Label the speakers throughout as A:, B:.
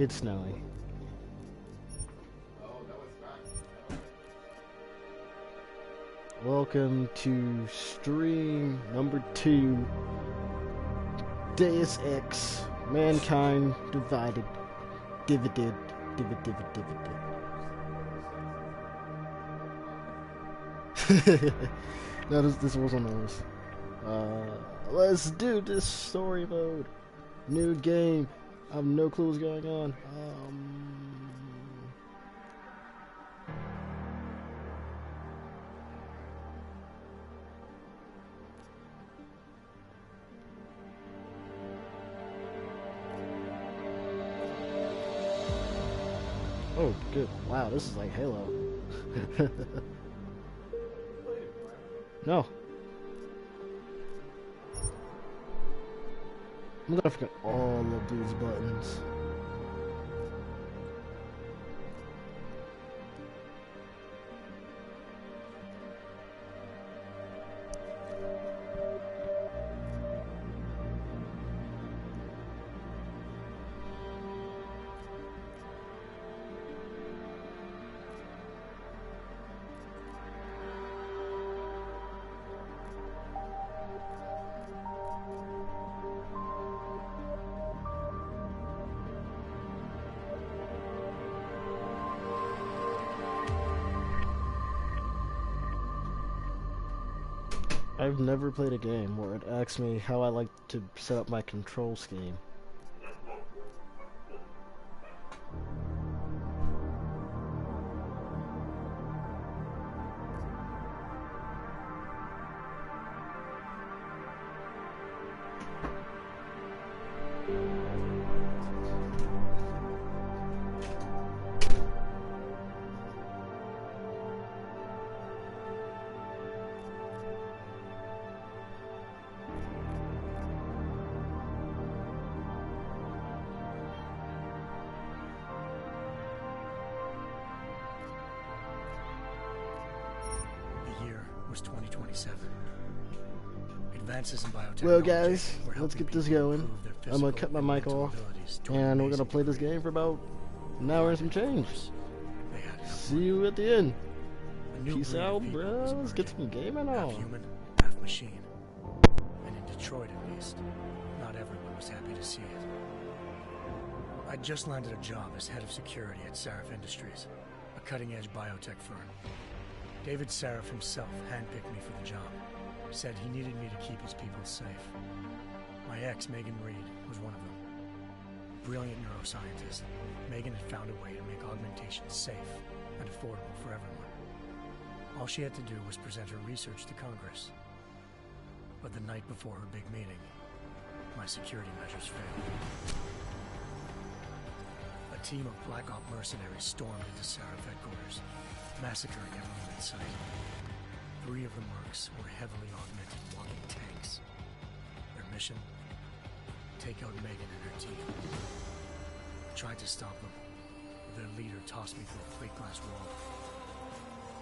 A: It's snowing. Welcome to stream number 2. Deus Ex. Mankind divided. Divided. No, this wasn't ours. Let's do this story mode. New game. I have no clue what's going on. Oh, good. Wow, this is like Halo. No. I'm gonna forget all of these buttons. I've never played a game where it asks me how I like to set up my control scheme.
B: Was 2027. Advances in biotechnology.
A: Well, guys, let's get this going. I'm gonna cut my mic off, and we're gonna play this game for about an hour and some change. See you at the end. Peace out, bro. Let's get some gaming on.
B: Half human, half machine. And in Detroit, at least, not everyone was happy to see it. I just landed a job as head of security at Sarif Industries, a cutting-edge biotech firm. David Sarif himself handpicked me for the job. Said he needed me to keep his people safe. My ex, Megan Reed, was one of them. Brilliant neuroscientist, Megan had found a way to make augmentation safe and affordable for everyone. All she had to do was present her research to Congress. But the night before her big meeting, my security measures failed. A team of Black Op mercenaries stormed into Sarif headquarters, massacring everyone in sight. 3 of the mercs were heavily augmented walking tanks. Their mission? Take out Megan and her team. I tried to stop them, but their leader tossed me through a plate glass wall.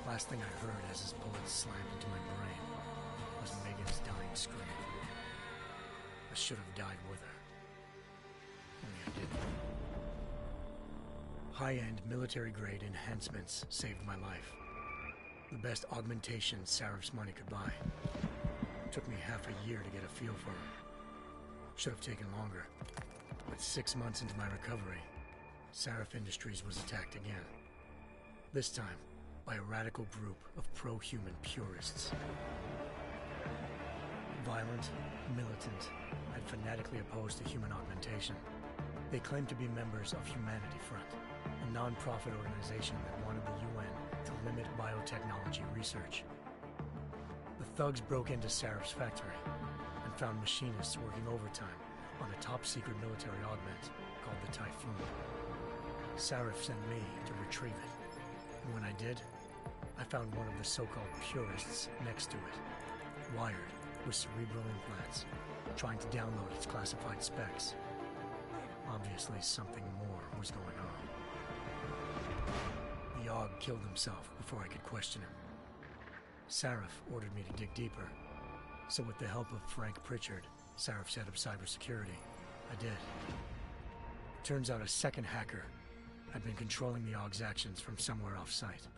B: Last thing I heard as his bullets slammed into my brain was Megan's dying scream. I should have died with her. Only I didn't. High-end military-grade enhancements saved my life. The best augmentation Sarif's money could buy. Took me half a year to get a feel for them. Should have taken longer. But 6 months into my recovery, Sarif Industries was attacked again. This time, by a radical group of pro-human purists. Violent, militant, and fanatically opposed to human augmentation. They claimed to be members of Humanity Front, a non-profit organization that wanted the UN to limit biotechnology research. The thugs broke into Sarif's factory and found machinists working overtime on a top-secret military augment called the Typhoon. Sarif sent me to retrieve it, and when I did, I found one of the so-called purists next to it, wired with cerebral implants, trying to download its classified specs. Obviously, something more was going on. The AUG killed himself before I could question him. Sarif ordered me to dig deeper, so with the help of Frank Pritchard, Sarif's head of cybersecurity, I did. Turns out a second hacker had been controlling the AUG's actions from somewhere off-site.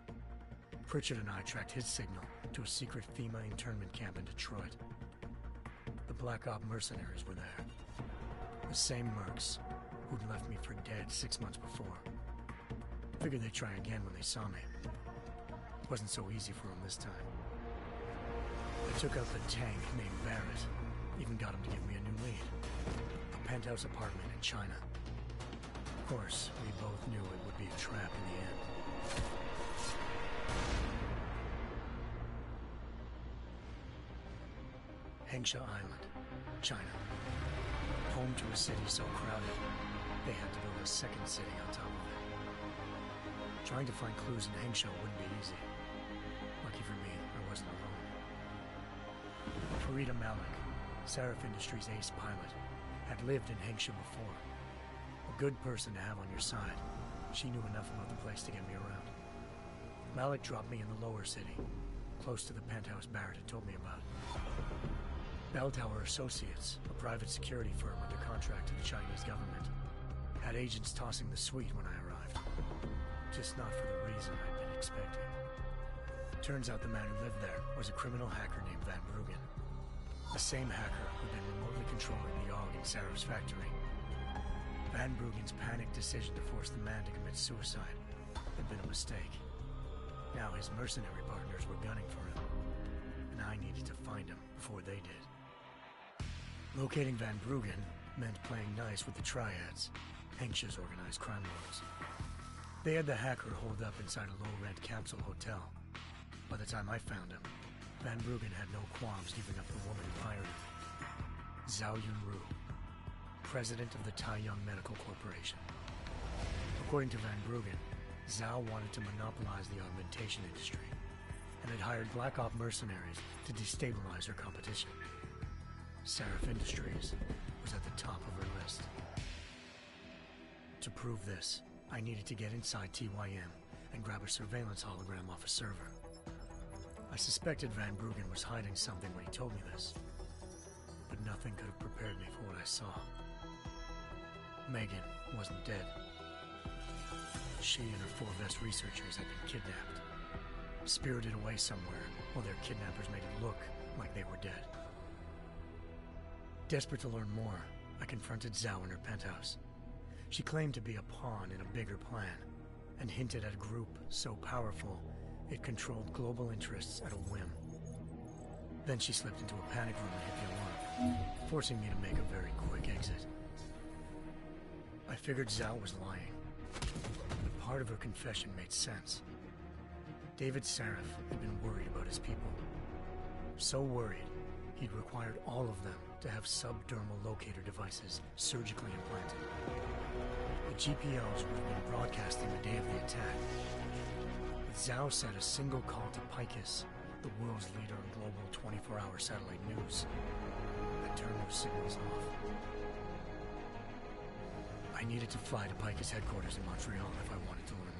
B: Pritchard and I tracked his signal to a secret FEMA internment camp in Detroit. The Black Op mercenaries were there. The same mercs who'd left me for dead 6 months before. Figured they'd try again when they saw me. It wasn't so easy for them this time. I took out the tank named Barrett. Even got him to give me a new lead. A penthouse apartment in China. Of course, we both knew it would be a trap in the end. Hengsha Island, China. Home to a city so crowded, they had to build a second city on top of it. Trying to find clues in Hengsha wouldn't be easy. Lucky for me, I wasn't alone. Farida Malik, Sarif Industries' ace pilot, had lived in Hengsha before. A good person to have on your side. She knew enough about the place to get me around. Malik dropped me in the lower city, close to the penthouse Barrett had told me about. Bell Tower Associates, a private security firm under contract to the Chinese government, had agents tossing the suite when I arrived. Just not for the reason I'd been expecting. Turns out the man who lived there was a criminal hacker named Van Bruggen. The same hacker who'd been remotely controlling the AUG in Sarah's factory. Van Bruggen's panicked decision to force the man to commit suicide had been a mistake. Now his mercenary partners were gunning for him, and I needed to find him before they did. Locating Van Bruggen meant playing nice with the Triads, Hengsha's organized crime lords. They had the hacker holed up inside a low-rent capsule hotel. By the time I found him, Van Bruggen had no qualms giving up the woman who hired him. Zhao Yunru, president of the Taiyang Medical Corporation. According to Van Bruggen, Zhao wanted to monopolize the augmentation industry and had hired Black Op mercenaries to destabilize her competition. Sarif Industries was at the top of her list. To prove this, I needed to get inside TYM and grab a surveillance hologram off a server. I suspected Van Bruggen was hiding something when he told me this, but nothing could have prepared me for what I saw. Megan wasn't dead. She and her 4 Vest researchers had been kidnapped, spirited away somewhere while their kidnappers made it look like they were dead. Desperate to learn more, I confronted Zhao in her penthouse. She claimed to be a pawn in a bigger plan, and hinted at a group so powerful it controlled global interests at a whim. Then she slipped into a panic room and hit the alarm, forcing me to make a very quick exit. I figured Zhao was lying, but part of her confession made sense. David Sarif had been worried about his people. So worried, he'd required all of them to have subdermal locator devices surgically implanted. The GPOs would have been broadcasting the day of the attack. But Zhao said a single call to Picus, the world's leader in global 24-hour satellite news, had turned those signals off. I needed to fly to Picus headquarters in Montreal if I wanted to learn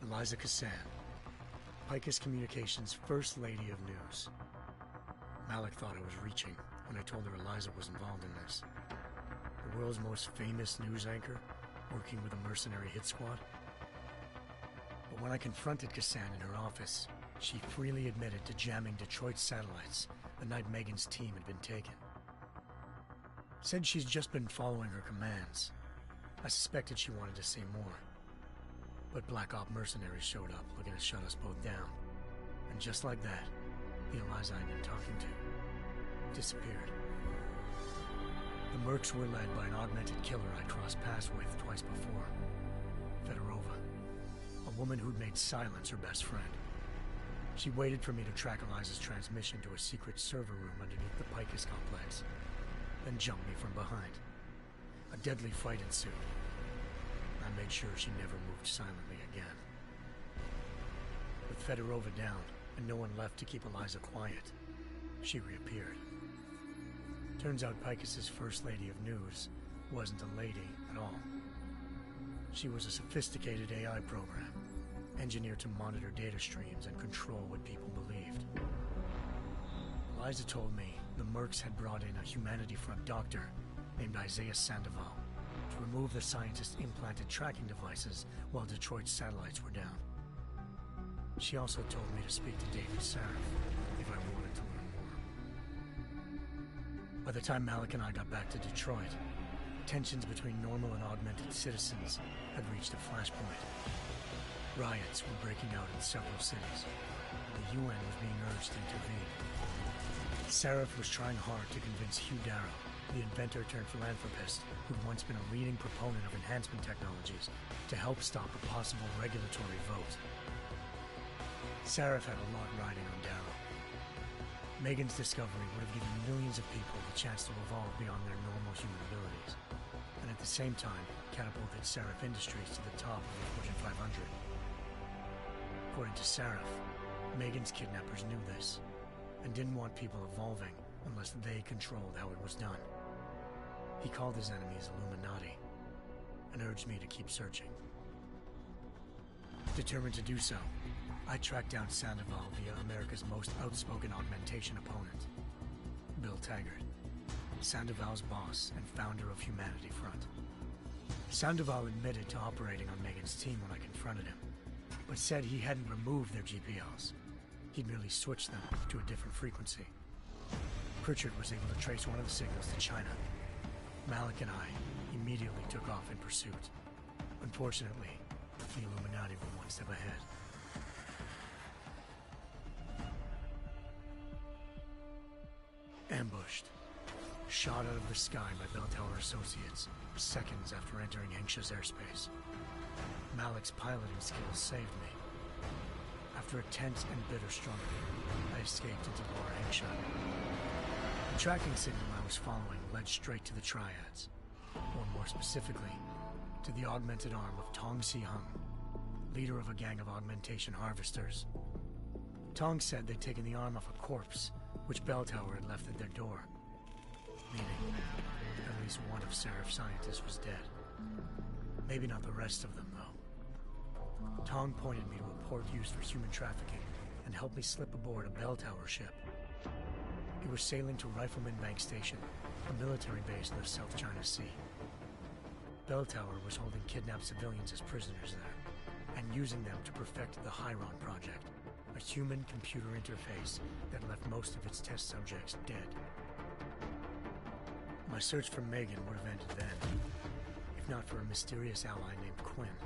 B: more. Eliza Cassan, Picus Communications' First Lady of News. Malik thought I was reaching when I told her Eliza was involved in this. The world's most famous news anchor, working with a mercenary hit squad. But when I confronted Cassan in her office, she freely admitted to jamming Detroit's satellites the night Megan's team had been taken. Said she's just been following her commands. I suspected she wanted to say more. But Black Op mercenaries showed up looking to shut us both down. And just like that, the Eliza I'd been talking to disappeared. The mercs were led by an augmented killer I'd crossed paths with twice before. Fedorova, a woman who'd made silence her best friend. She waited for me to track Eliza's transmission to a secret server room underneath the Picus complex, then jumped me from behind. A deadly fight ensued. I made sure she never moved silently again. With Fedorova down, and no one left to keep Eliza quiet, she reappeared. Turns out Picus's First Lady of News wasn't a lady at all. She was a sophisticated AI program, engineered to monitor data streams and control what people believed. Eliza told me The Mercs had brought in a Humanity Front doctor named Isaiah Sandoval to remove the scientist's implanted tracking devices while Detroit's satellites were down. She also told me to speak to David Sarif if I wanted to learn more. By the time Malik and I got back to Detroit, tensions between normal and augmented citizens had reached a flashpoint. Riots were breaking out in several cities. The UN was being urged to intervene. Sarif was trying hard to convince Hugh Darrow, the inventor-turned-philanthropist who'd once been a leading proponent of enhancement technologies, to help stop a possible regulatory vote. Sarif had a lot riding on Darrow. Megan's discovery would have given millions of people the chance to evolve beyond their normal human abilities, and at the same time catapulted Sarif Industries to the top of the Fortune 500. According to Sarif, Megan's kidnappers knew this, and didn't want people evolving unless they controlled how it was done. He called his enemies Illuminati, and urged me to keep searching. Determined to do so, I tracked down Sandoval via America's most outspoken augmentation opponent, Bill Taggart, Sandoval's boss and founder of Humanity Front. Sandoval admitted to operating on Megan's team when I confronted him, but said he hadn't removed their GPLs. He'd merely switched them to a different frequency. Pritchard was able to trace one of the signals to China. Malik and I immediately took off in pursuit. Unfortunately, the Illuminati were one step ahead. Ambushed. Shot out of the sky by Bell Tower Associates, seconds after entering Hengsha's airspace. Malik's piloting skills saved me. After a tense and bitter struggle, I escaped into Lower Hengsha. The tracking signal I was following led straight to the Triads, or more specifically, to the augmented arm of Tong Si-hung, leader of a gang of augmentation harvesters. Tong said they'd taken the arm off a corpse, which Bell Tower had left at their door, meaning at least one of Sarif's scientists was dead. Maybe not the rest of them, though. Tong pointed me to a port used for human trafficking and helped me slip aboard a Bell Tower ship. It was sailing to Rifleman Bank Station, a military base in the South China Sea. Bell Tower was holding kidnapped civilians as prisoners there, and using them to perfect the Hyron Project, a human-computer interface that left most of its test subjects dead. My search for Megan would have ended then, if not for a mysterious ally named Quinn.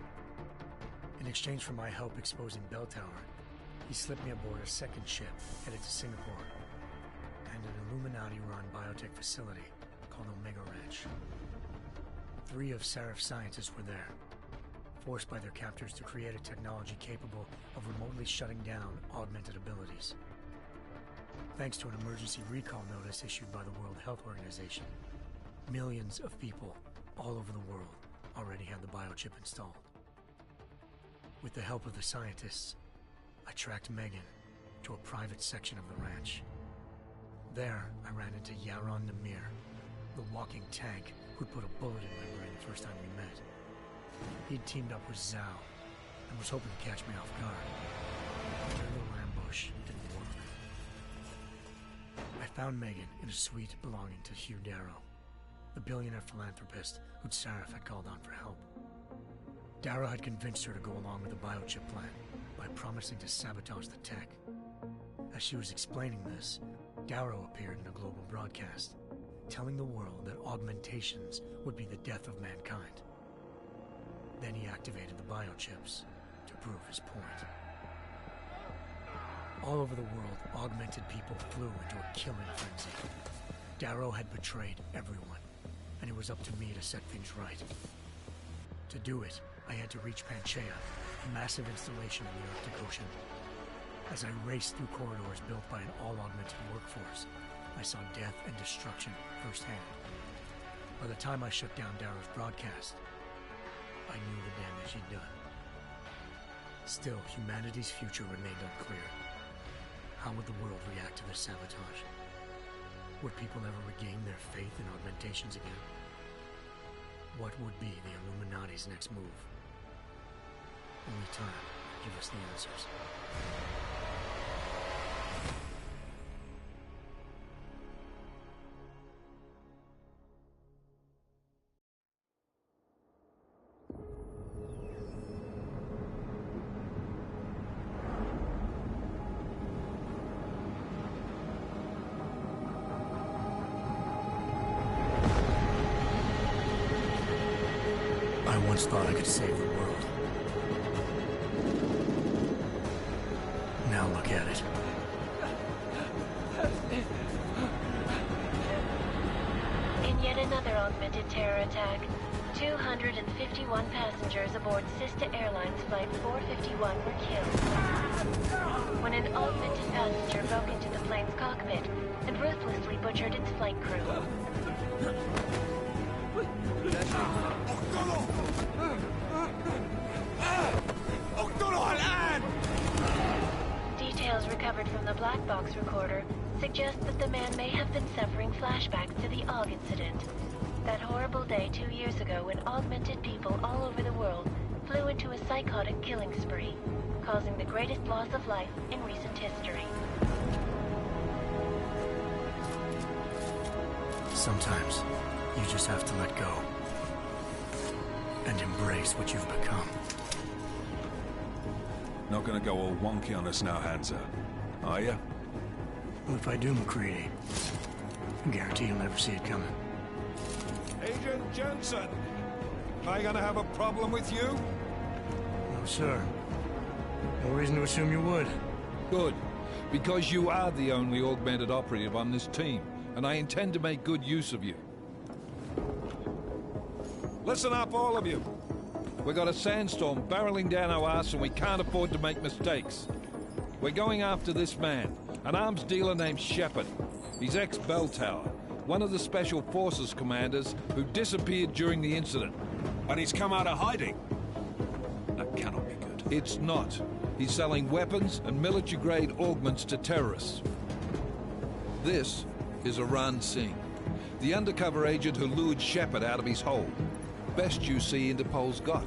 B: In exchange for my help exposing Bell Tower, he slipped me aboard a second ship headed to Singapore and an Illuminati-run biotech facility called Omega Ranch. 3 of Sarif's scientists were there, forced by their captors to create a technology capable of remotely shutting down augmented abilities. Thanks to an emergency recall notice issued by the World Health Organization, millions of people all over the world already had the biochip installed. With the help of the scientists, I tracked Megan to a private section of the ranch. There, I ran into Yaron Namir, the walking tank who'd put a bullet in my brain the first time we met. He'd teamed up with Zhao and was hoping to catch me off guard. But their little ambush didn't work. I found Megan in a suite belonging to Hugh Darrow, the billionaire philanthropist who'd Sarif had called on for help. Darrow had convinced her to go along with the biochip plan by promising to sabotage the tech. As she was explaining this, Darrow appeared in a global broadcast, telling the world that augmentations would be the death of mankind. Then he activated the biochips to prove his point. All over the world, augmented people flew into a killing frenzy. Darrow had betrayed everyone, and it was up to me to set things right. To do it, I had to reach Panchaea, a massive installation in the Arctic Ocean. As I raced through corridors built by an all-augmented workforce, I saw death and destruction firsthand. By the time I shut down Darrow's broadcast, I knew the damage he'd done. Still, humanity's future remained unclear. How would the world react to this sabotage? Would people ever regain their faith in augmentations again? What would be the Illuminati's next move? Only time will give us the answers. once thought I could save the world. Now look at it.
C: In yet another augmented terror attack, 251 passengers aboard Sister Airlines Flight 451 were killed when an augmented passenger broke into the plane's cockpit and ruthlessly butchered its flight crew. Details recovered from the black box recorder suggest that the man may have been suffering flashbacks to the AUG incident. That horrible day 2 years ago when augmented people all over the world flew into a psychotic killing spree, causing the greatest loss of life in recent history.
B: Sometimes, you just have to let go. And embrace what you've become.
D: Not gonna go all wonky on us now, Hansa, are ya?
B: Well, if I do, McCready, I guarantee you'll never see it coming.
D: Agent Jensen! Am I gonna have a problem with you?
B: No, sir. No reason to assume you would.
E: Good. Because you are the only augmented operative on this team, and I intend to make good use of you. Listen up, all of you. We got a sandstorm barreling down our arse and we can't afford to make mistakes. We're going after this man, an arms dealer named Shepard. He's ex-Bell Tower, one of the Special Forces commanders who disappeared during the incident.
D: And he's come out of hiding. That cannot be good.
E: It's not. He's selling weapons and military-grade augments to terrorists. This is Iran Singh, the undercover agent who lured Shepard out of his hole. Best you see Interpol's got.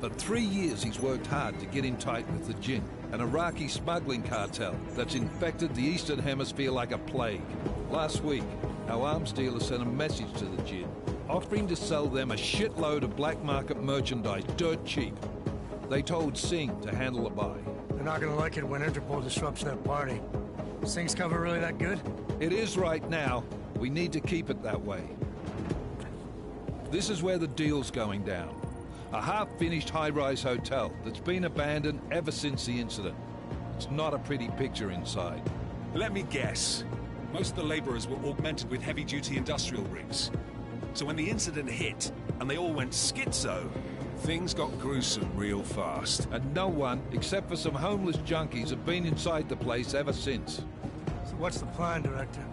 E: For 3 years he's worked hard to get in tight with the Jinn, an Iraqi smuggling cartel that's infected the Eastern Hemisphere like a plague. Last week, our arms dealer sent a message to the Jinn, offering to sell them a shitload of black market merchandise dirt cheap. They told Singh to handle the buy.
B: They're not gonna like it when Interpol disrupts their party. Singh's cover really that good?
E: It is right now. We need to keep it that way. This is where the deal's going down. A half-finished high-rise hotel that's been abandoned ever since the incident. It's not a pretty picture inside.
D: Let me guess. Most of the laborers were augmented with heavy-duty industrial rigs. So when the incident hit, and they all went schizo, things got gruesome real fast.
E: And no one, except for some homeless junkies, have been inside the place ever since.
B: So what's the plan, Director?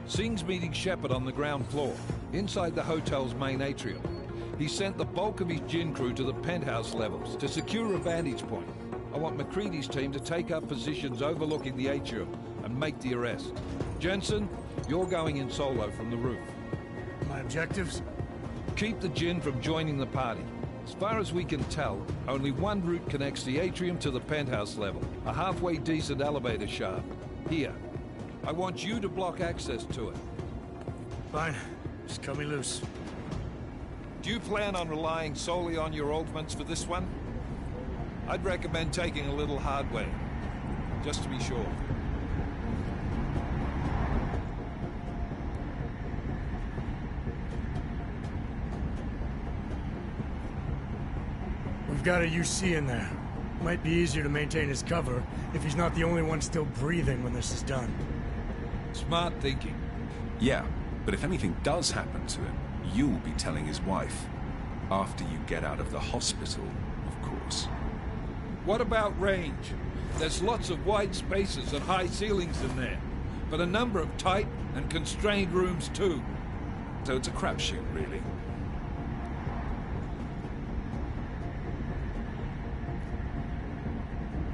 E: Singh's meeting Shepard on the ground floor, inside the hotel's main atrium. He sent the bulk of his Jinn crew to the penthouse levels to secure a vantage point. I want McCready's team to take up positions overlooking the atrium and make the arrest. Jensen, you're going in solo from the roof.
B: My objectives?
E: Keep the Jinn from joining the party. As far as we can tell, only one route connects the atrium to the penthouse level, a halfway decent elevator shaft. Here. I want you to block access to it.
B: Fine. Just cut me loose.
E: Do you plan on relying solely on your augments for this one? I'd recommend taking a little hardware, just to be sure.
B: We've got a UC in there. Might be easier to maintain his cover if he's not the only one still breathing when this is done.
E: Smart thinking.
D: Yeah, but if anything does happen to him, you'll be telling his wife. After you get out of the hospital, of course.
E: What about range? There's lots of wide spaces and high ceilings in there, but a number of tight and constrained rooms too.
D: So it's a crapshoot, really.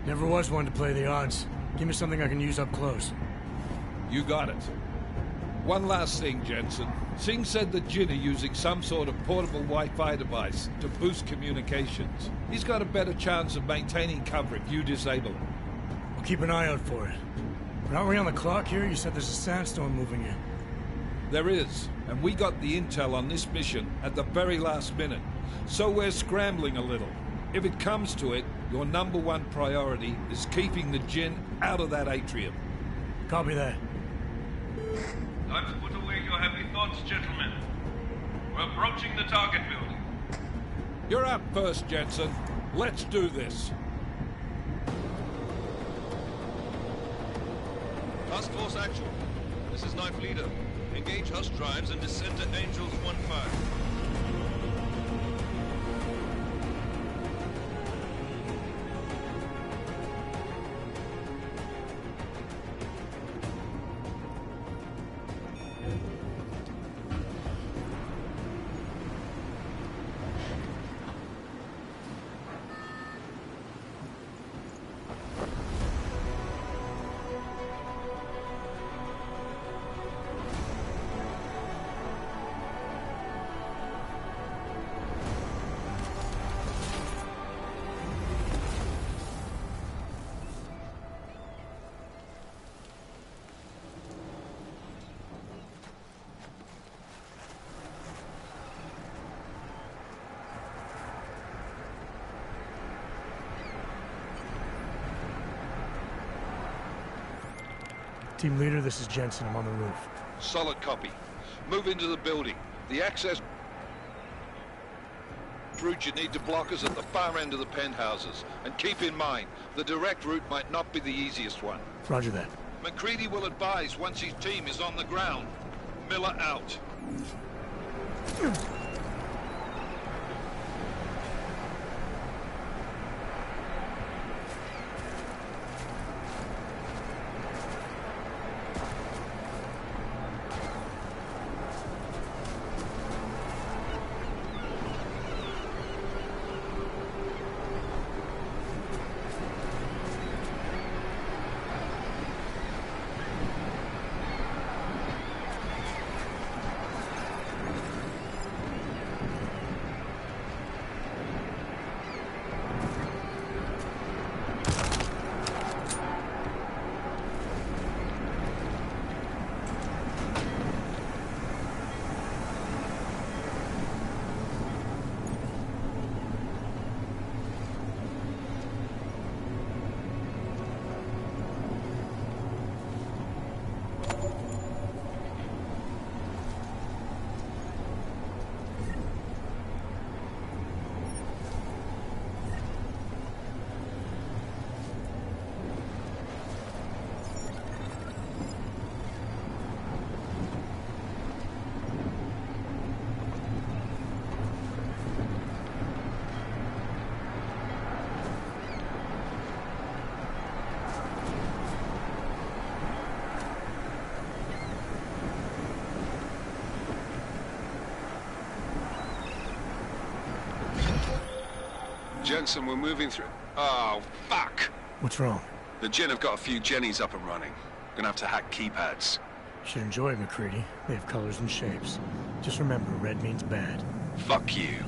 B: Never was one to play the odds. Give me something I can use up close.
E: You got it. One last thing, Jensen. Singh said the Jinn are using some sort of portable Wi-Fi device to boost communications. He's got a better chance of maintaining cover if you disable it.
B: I'll keep an eye out for it. But aren't we on the clock here? You said there's a sandstorm moving in.
E: There is, and we got the intel on this mission at the very last minute. So we're scrambling a little. If it comes to it, your #1 priority is keeping the Jinn out of that atrium.
B: Copy that.
F: Time to put away your heavy thoughts, gentlemen. We're approaching the target building.
E: You're up first, Jensen. Let's do this.
F: Task Force Actual. This is Knife Leader. Engage Hush drives and descend to Angels 1-5.
B: Team leader, this is Jensen. I'm on the roof.
E: Solid copy. Move into the building. The access route you need to block is at the far end of the penthouses. And keep in mind, the direct route might not be the easiest one.
B: Roger that.
E: McCready will advise once his team is on the ground. Miller out.
D: Jensen, we're moving through... Oh, fuck!
B: What's wrong?
D: The Gen have got a few Jennies up and running. Gonna have to hack keypads.
B: Should enjoy it, McCready. They have colors and shapes. Just remember, red means bad.
D: Fuck you.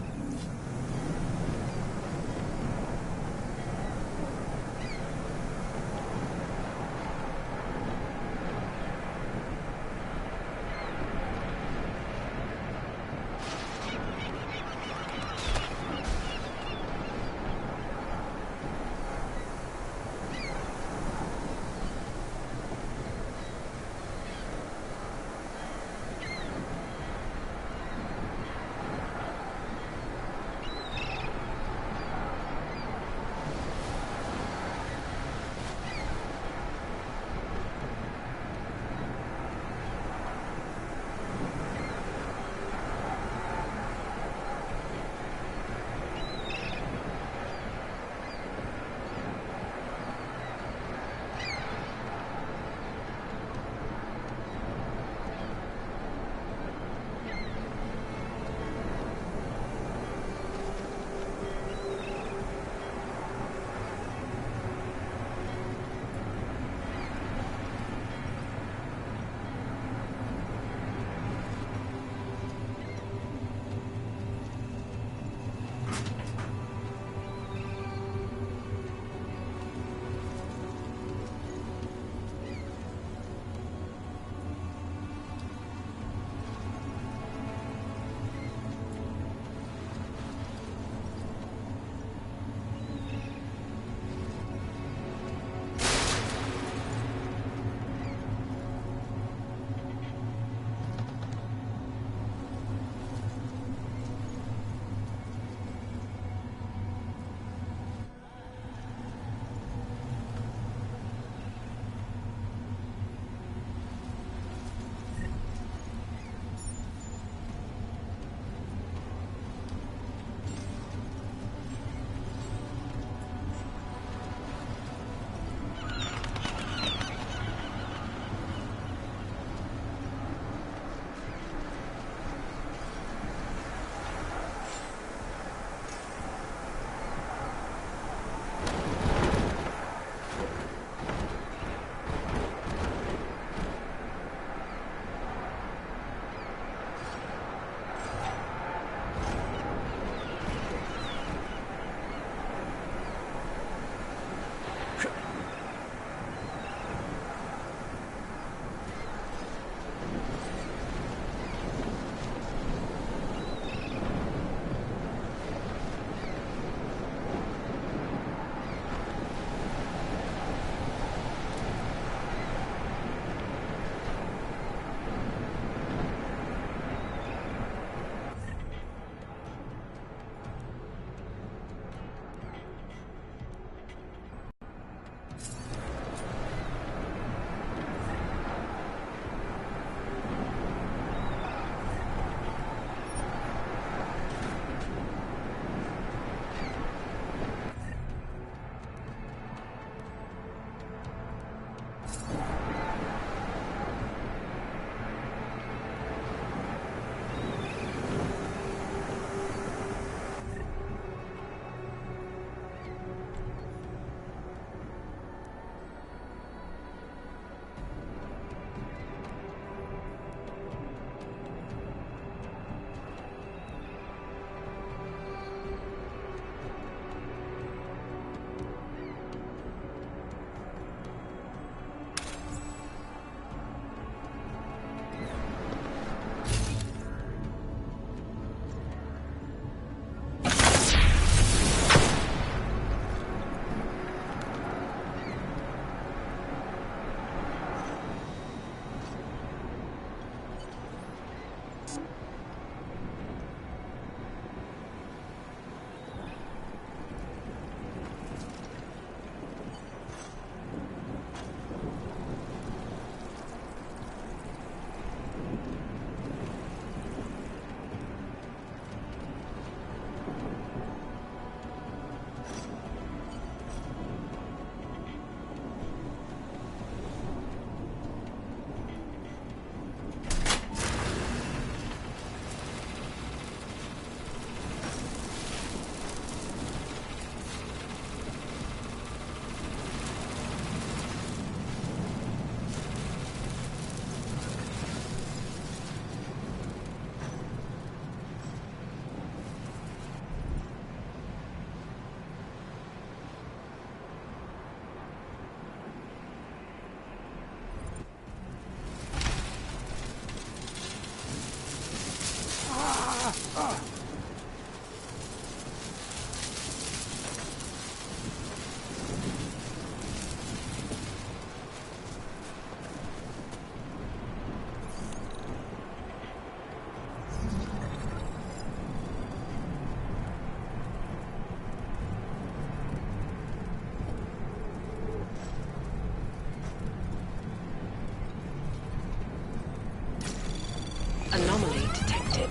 G: Anomaly detected.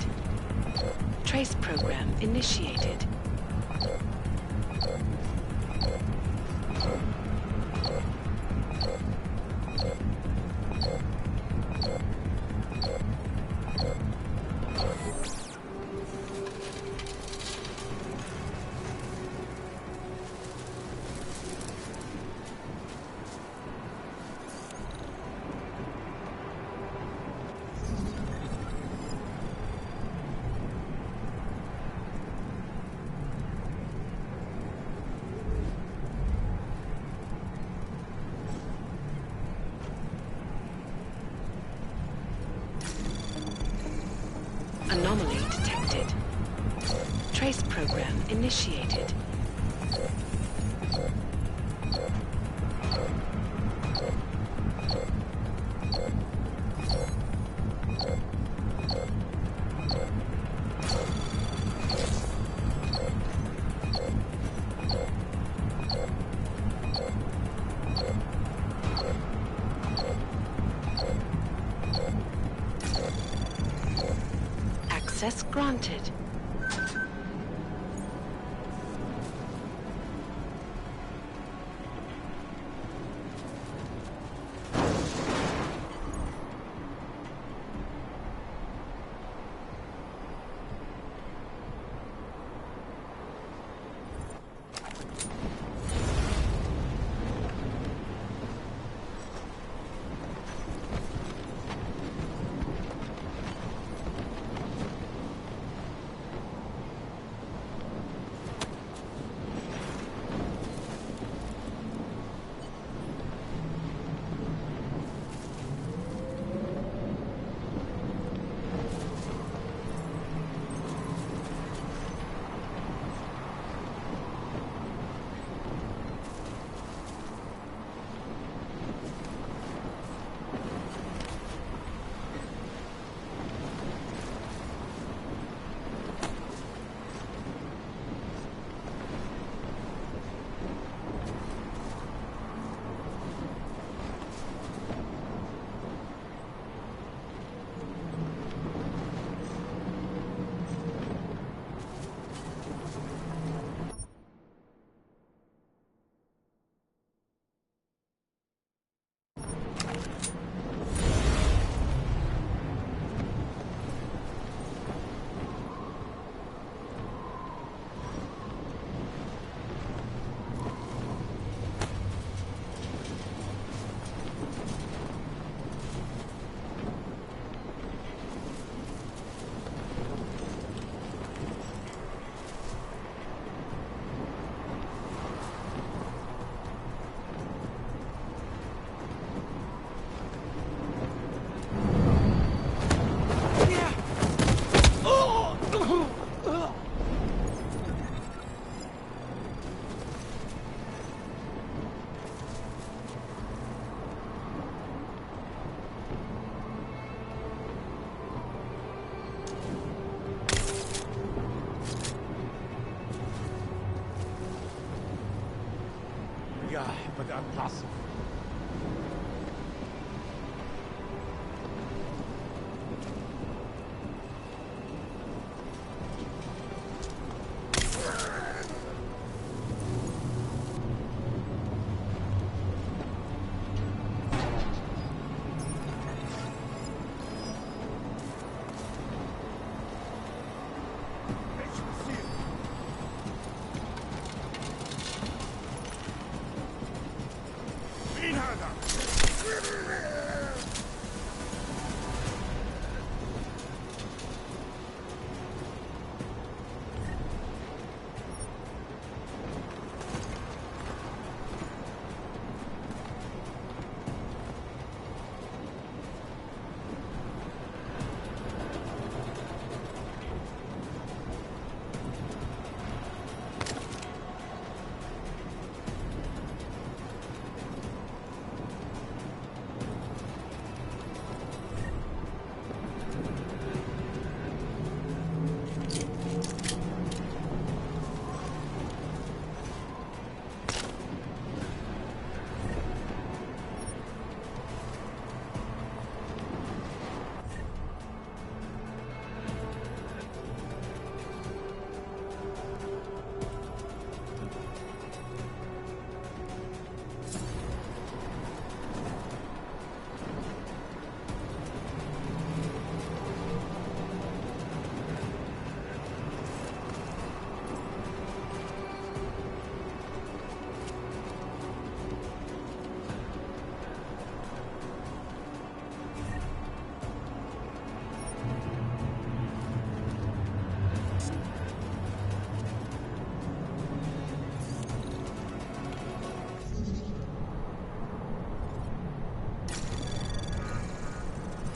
G: Trace program initiated. Anomaly detected. Trace program initiated. Access granted.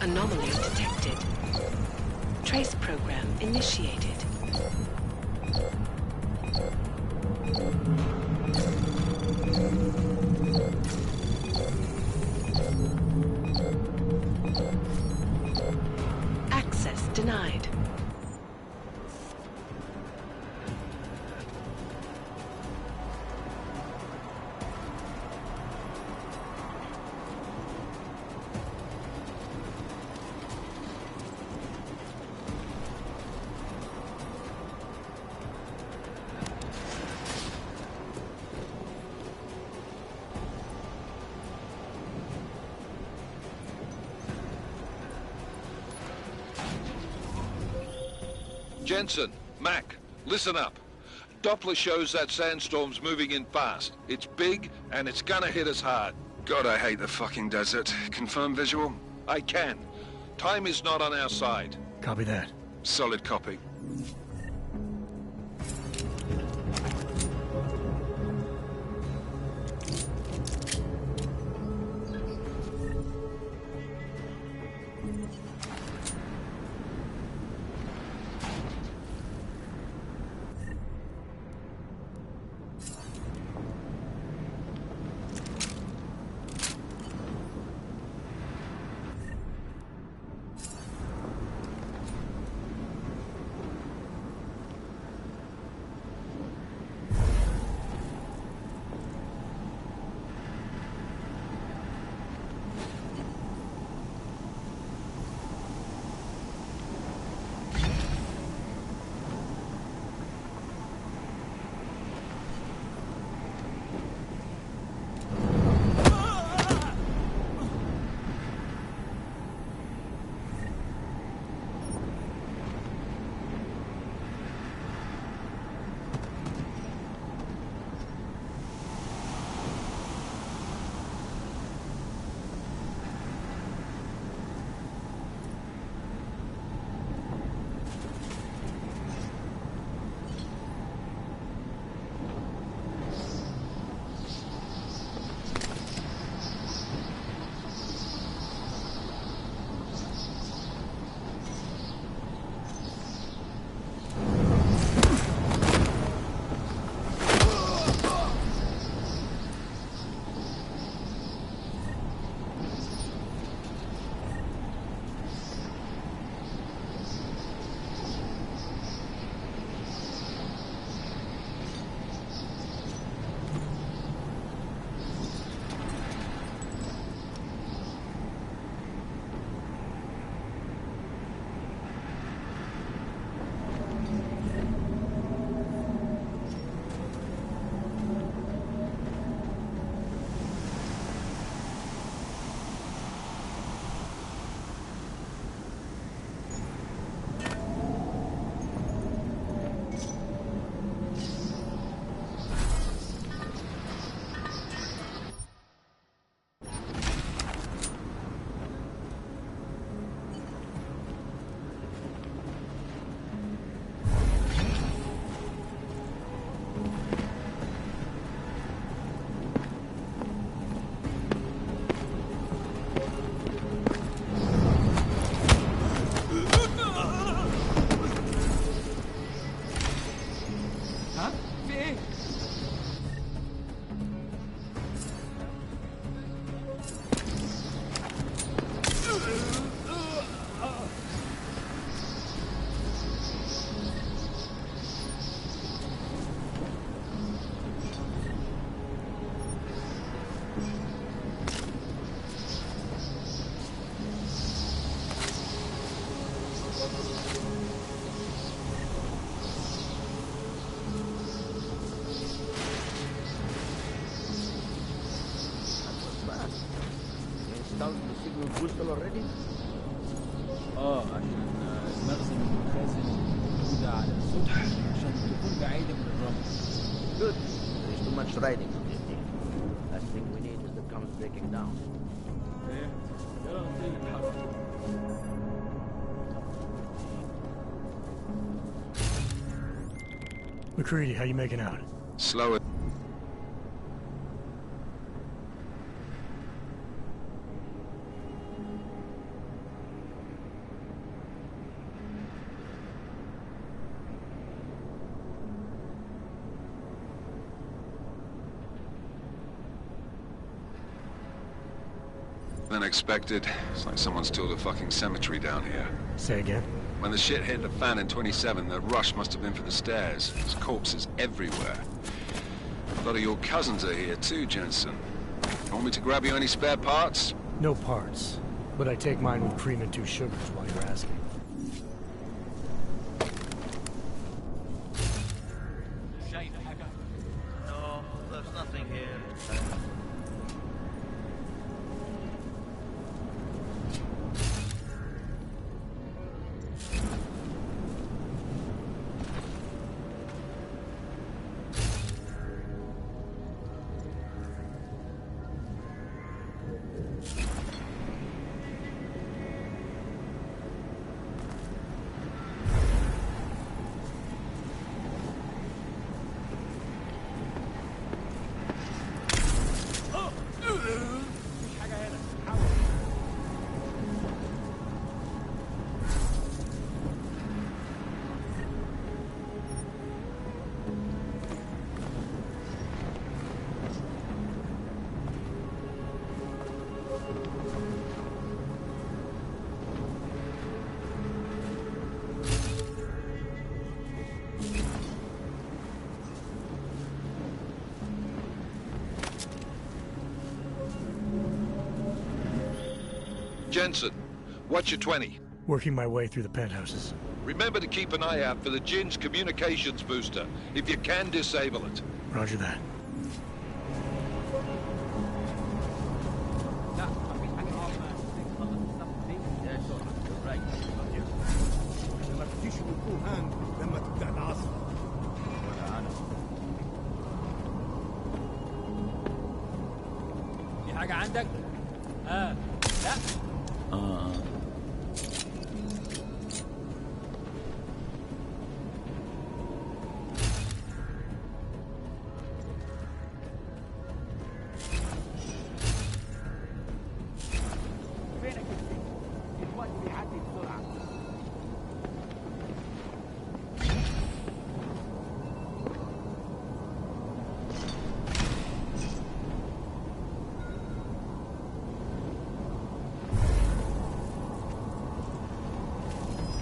G: Anomaly detected. Trace program initiated. Access denied.
E: Jensen, Mac, listen up. Doppler shows that sandstorm's moving in fast. It's big, and it's gonna hit us hard.
D: God, I hate the fucking desert. Confirm visual?
E: I can. Time is not on our side.
B: Copy that.
D: Solid copy.
H: عشان المخزن والمخازن موجودة على السطح عشان تكون بعيدة من الرمل.
I: Good. There's too much riding on this thing. Last thing we need is the guns breaking down.
H: يلا نبتدي نتحرك.
B: McCready, how you making out?
D: Slow it. Than expected. It's like someone's tilled a fucking cemetery down here.
B: Say again?
D: When the shit hit the fan in 27, the rush must have been for the stairs. There's corpses everywhere. A lot of your cousins are here too, Jensen. Want me to grab you any spare parts?
B: No parts. But I take mine with cream and 2 sugars while you're asking.
I: No, there's nothing here.
E: Jensen, what's your 20?
B: Working my way through the penthouses.
E: Remember to keep an eye out for the Jin's communications booster. If you can, disable it.
B: Roger that.
H: في حاجة عندك؟ لا؟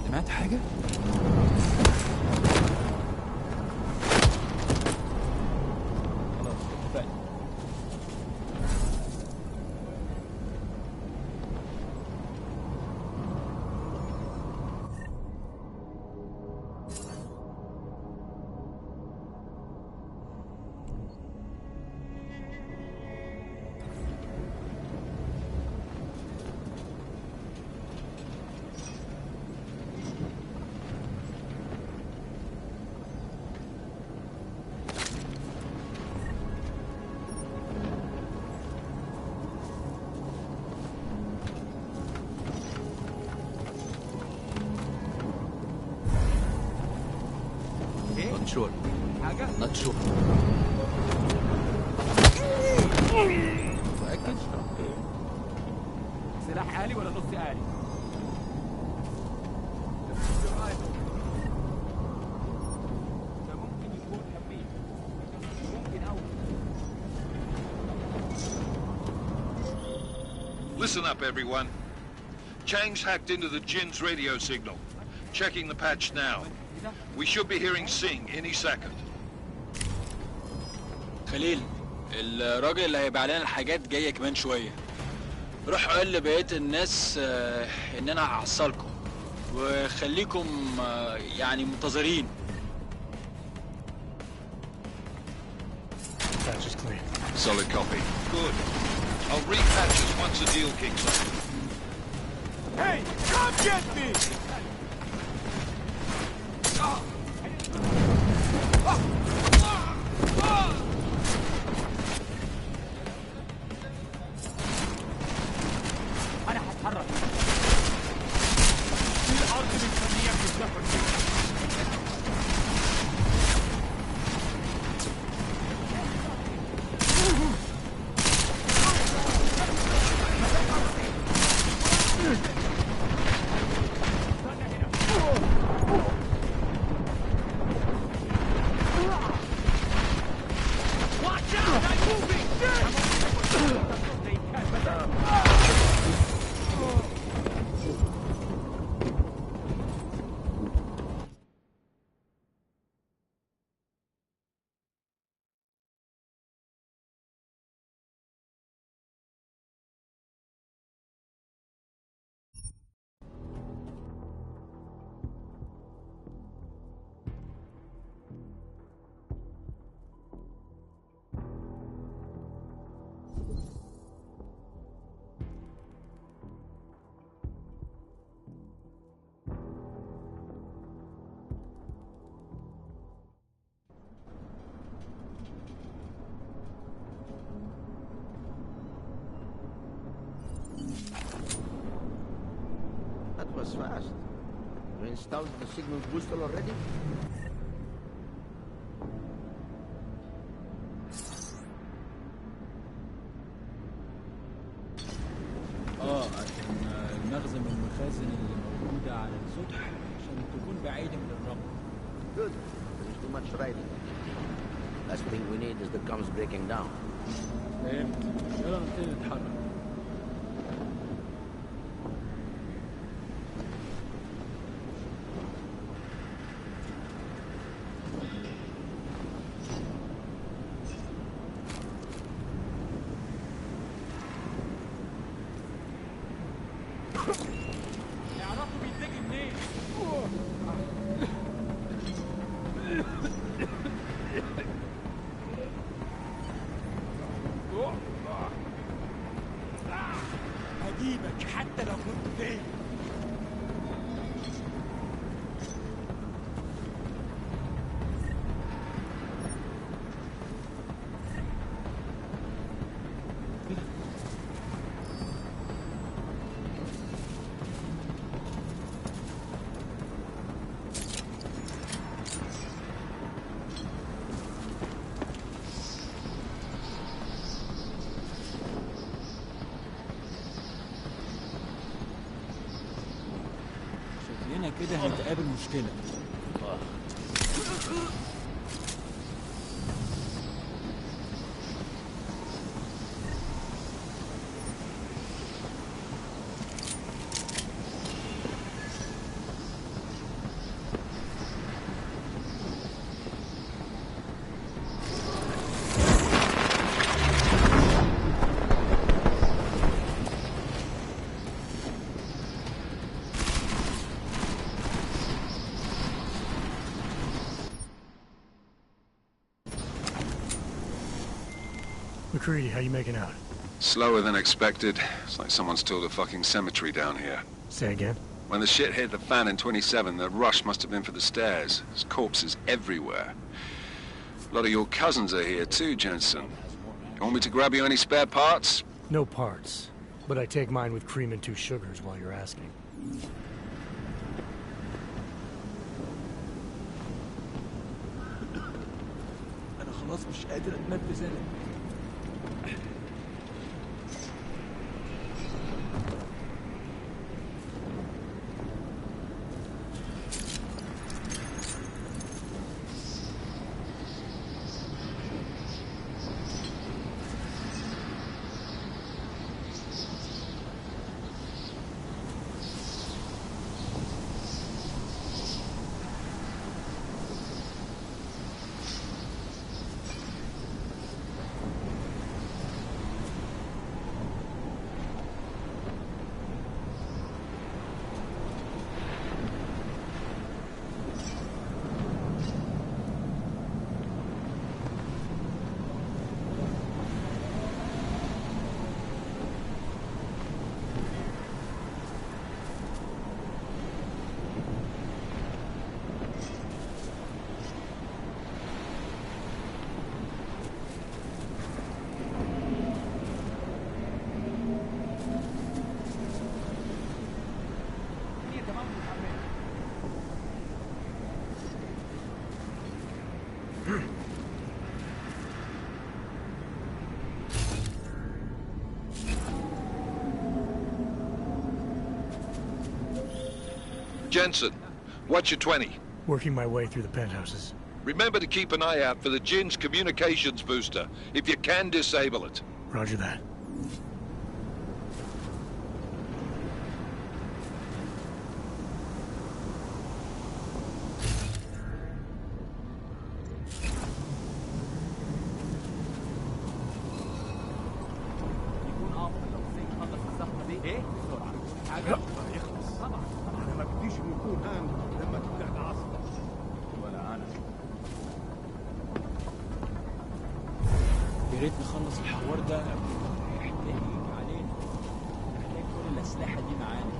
J: سمعت حاجة؟
H: خلاص اتفقنا.
J: Not sure. Not sure.
H: متأكد؟ سلاح آلي ولا نص آلي؟ ده ممكن يكون خفيف. ممكن أوي.
E: Listen up, everyone. Chang's hacked into the Jin's radio signal. Checking the patch now. We should be hearing Sing any second.
J: خليل الراجل اللي هيبيع لنا الحاجات جاي كمان شوية. روح قول لبقية الناس ان انا هحصلكم. وخليكم يعني منتظرين.
B: Patch is clean.
F: Solid copy. Good. I'll repatch us once the deal kicks off.
K: Hey, come get me! أنا هتحرك. في الأرض مستنية بتتدخل فيك.
I: That was fast. You installed the signal booster already?
H: عشان المخزن من المخازن اللي موجودة على السطح عشان تكون بعيدة من الرمل.
I: Good. There is too much riding. Last thing we need is the comms breaking down.
H: فهمت. يلا نبتدي نتحرك.
K: يعرفوا بيتجي منين. هجيبك حتى لو كنت فين.
H: شكلنا كده هنتقابل مشكلة.
B: McCready, how you making out?
D: Slower than expected. It's like someone's tilled a fucking cemetery down here.
B: Say again?
D: When the shit hit the fan in 27, the rush must have been for the stairs. There's corpses everywhere. A lot of your cousins are here too, Jensen. You want me to grab you any spare parts?
B: No parts. But I take mine with cream and 2 sugars while you're asking.
H: أنا خلاص مش قادر أتنفس أنا.
E: Jensen, what's your 20?
B: Working my way through the penthouses.
E: Remember to keep an eye out for the Jinn's communications booster. If you can, disable it.
B: Roger that.
H: يا ريت نخلص الحوار ده قبل ما الريح ده يجي علينا. محتاج كل الأسلحة دي معانا.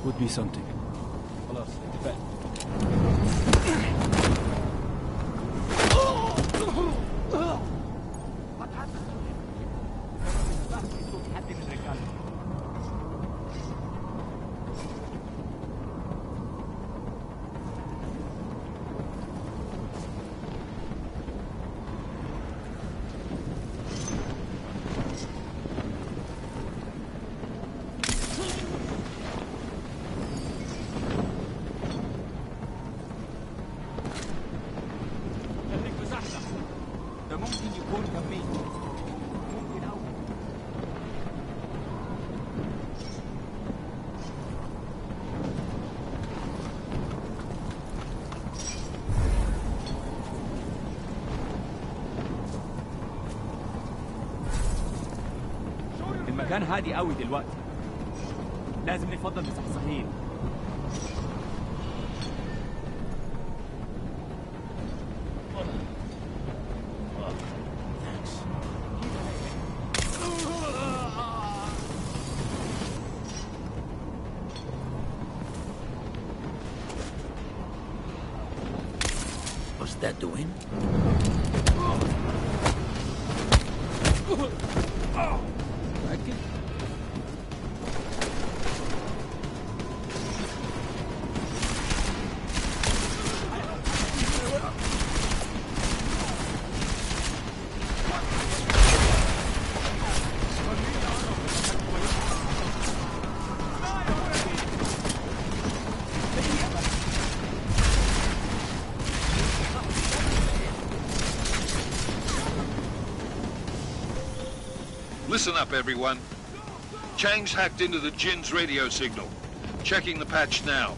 H: Would be something. خلاص اتفقنا. المكان هادي قوي دلوقتي. لازم نفضل مصحصحين.
K: What's that doing?
E: Listen up, everyone. Chang's hacked into the Jinn's radio signal. Checking the patch now.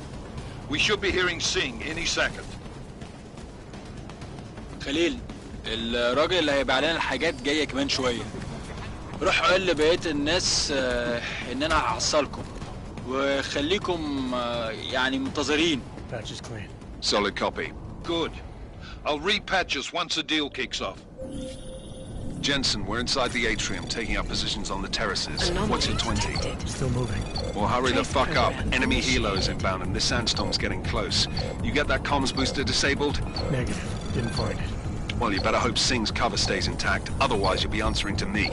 E: We should be hearing Sing any second.
J: خليل، الراجل اللي هيبيع لنا الحاجات جاية كمان شوية. روح قول لبقية الناس إن أنا هحصلكم وخليكم يعني منتظرين.
B: Patch is clean.
E: Solid copy. Good. I'll repatch us once the deal kicks off.
D: Jensen, we're inside the atrium, taking up positions on the terraces. What's your 20?
B: Still moving.
D: Well, hurry the fuck up. Enemy helos inbound and this sandstorm's getting close. You get that comms booster disabled?
B: Negative. Didn't find it.
D: Well, you better hope Sing's cover stays intact. Otherwise, you'll be answering to me.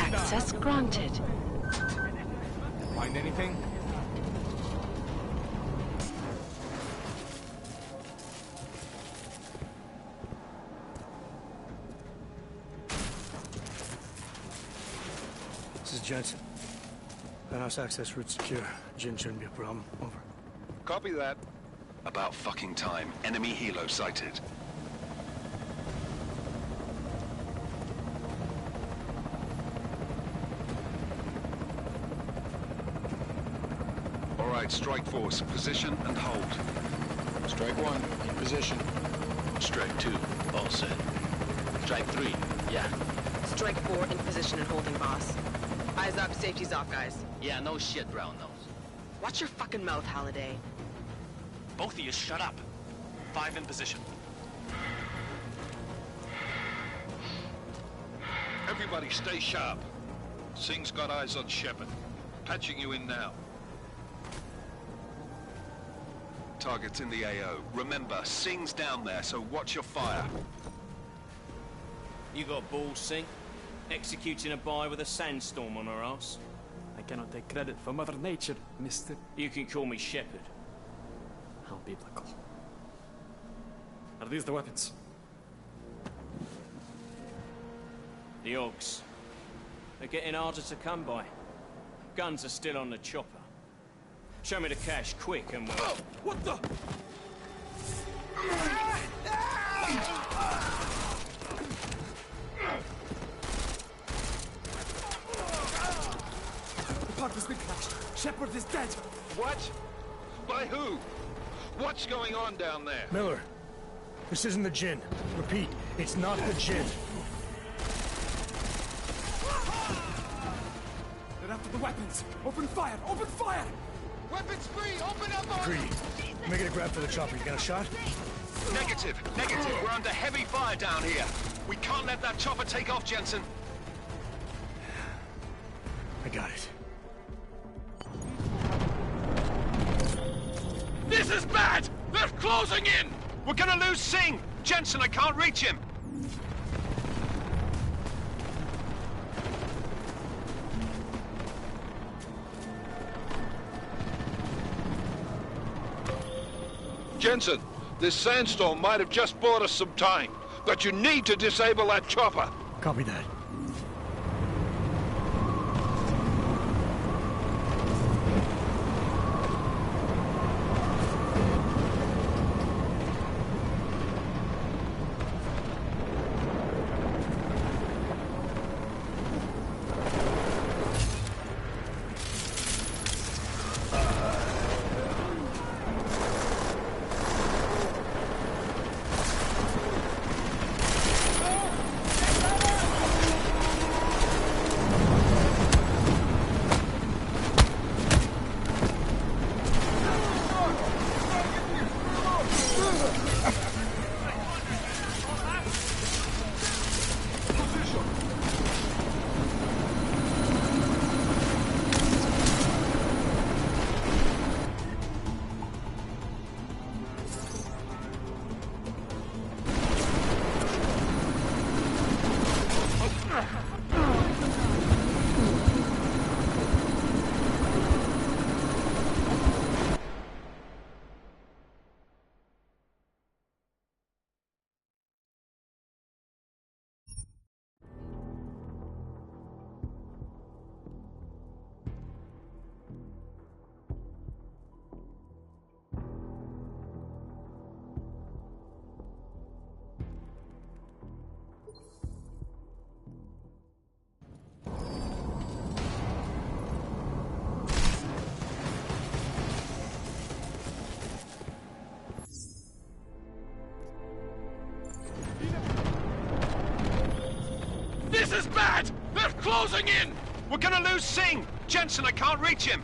G: Access granted.
H: Find anything?
B: This is Jensen. Penthouse access route secure. Jinn shouldn't be a problem. Over.
E: Copy that.
D: About fucking time. Enemy helo sighted. All right, strike force. Position and hold.
J: Strike 1, in position.
K: Strike 2, all set. Strike 3, yeah.
L: Strike 4, in position and holding, boss. Eyes up, safety's off, guys.
K: Yeah, no shit, brown nose.
L: Watch your fucking mouth, Halliday.
K: Both of you shut up. 5 in position.
E: Everybody stay sharp. Singh's got eyes on Shepard. Patching you in now.
D: Target's in the AO. Remember, Singh's down there, so watch your fire.
M: You got balls, Singh? Executing a buy with a sandstorm on our ass?
N: I cannot take credit for Mother Nature, mister.
M: You can call me Shepard.
N: How biblical. Are these the weapons?
M: The Ogs. They're getting harder to come by. Guns are still on the chopper. Show me the cash, quick, and we'll... Oh,
N: what the? The park has been crashed. Shepard is dead.
E: What? By who? What's going on down there?
B: Miller, this isn't the Jinn. Repeat, it's not the Jinn.
N: They're after the weapons. Open fire! Open fire!
E: Weapons free! Open up on...
B: Greedy, making a grab for the chopper. You got a shot?
D: Negative. We're under heavy fire down here. We can't let that chopper take off, Jensen.
B: I got it.
D: This is bad! They're closing in! We're gonna lose Singh! Jensen, I can't reach him!
E: Jensen, this sandstorm might have just bought us some time, but you need to disable that chopper.
B: Copy that.
D: This is bad! They're closing in! We're gonna lose Singh! Jensen, I can't reach him!